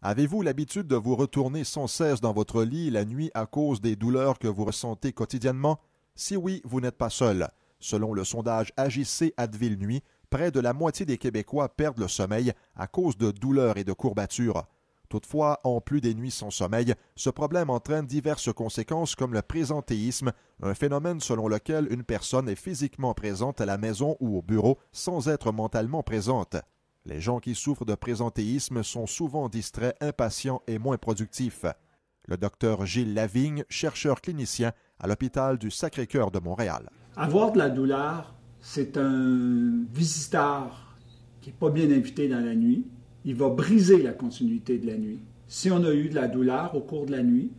Avez-vous l'habitude de vous retourner sans cesse dans votre lit la nuit à cause des douleurs que vous ressentez quotidiennement? Si oui, vous n'êtes pas seul. Selon le sondage AJC Advil Nuit, près de la moitié des Québécois perdent le sommeil à cause de douleurs et de courbatures. Toutefois, en plus des nuits sans sommeil, ce problème entraîne diverses conséquences comme le présentéisme, un phénomène selon lequel une personne est physiquement présente à la maison ou au bureau sans être mentalement présente. Les gens qui souffrent de présentéisme sont souvent distraits, impatients et moins productifs. Le docteur Gilles Lavigne, chercheur clinicien à l'hôpital du Sacré-Cœur de Montréal. Avoir de la douleur, c'est un visiteur qui n'est pas bien invité dans la nuit. Il va briser la continuité de la nuit. Si on a eu de la douleur au cours de la nuit,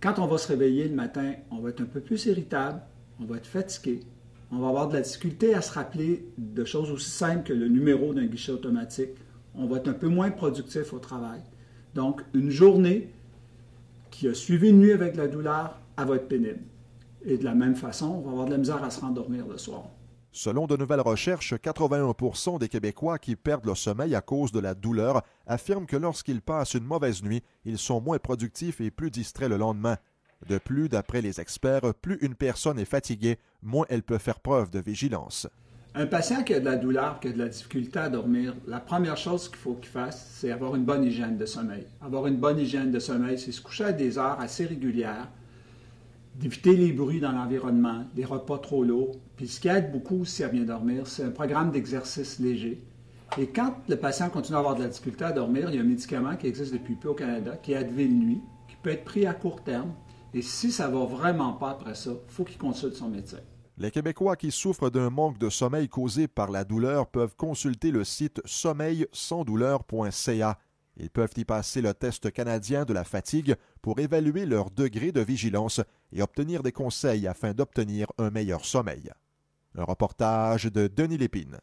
quand on va se réveiller le matin, on va être un peu plus irritable, on va être fatigué, on va avoir de la difficulté à se rappeler de choses aussi simples que le numéro d'un guichet automatique. On va être un peu moins productif au travail. Donc, une journée qui a suivi une nuit avec la douleur, elle va être pénible. Et de la même façon, on va avoir de la misère à se rendormir le soir. Selon de nouvelles recherches, 81% des Québécois qui perdent le sommeil à cause de la douleur affirment que lorsqu'ils passent une mauvaise nuit, ils sont moins productifs et plus distraits le lendemain. De plus, d'après les experts, plus une personne est fatiguée, moins elle peut faire preuve de vigilance. Un patient qui a de la douleur, qui a de la difficulté à dormir, la première chose qu'il faut qu'il fasse, c'est avoir une bonne hygiène de sommeil. Avoir une bonne hygiène de sommeil, c'est se coucher à des heures assez régulières, d'éviter les bruits dans l'environnement, des repas trop lourds. Puis ce qui aide beaucoup aussi à bien dormir, c'est un programme d'exercice léger. Et quand le patient continue à avoir de la difficulté à dormir, il y a un médicament qui existe depuis peu au Canada, qui est Advil Nuit, qui peut être pris à court terme. Et si ça ne va vraiment pas après ça, il faut qu'il consulte son médecin. Les Québécois qui souffrent d'un manque de sommeil causé par la douleur peuvent consulter le site sommeilsansdouleur.ca. Ils peuvent y passer le test canadien de la fatigue pour évaluer leur degré de vigilance et obtenir des conseils afin d'obtenir un meilleur sommeil. Un reportage de Denis Lépine.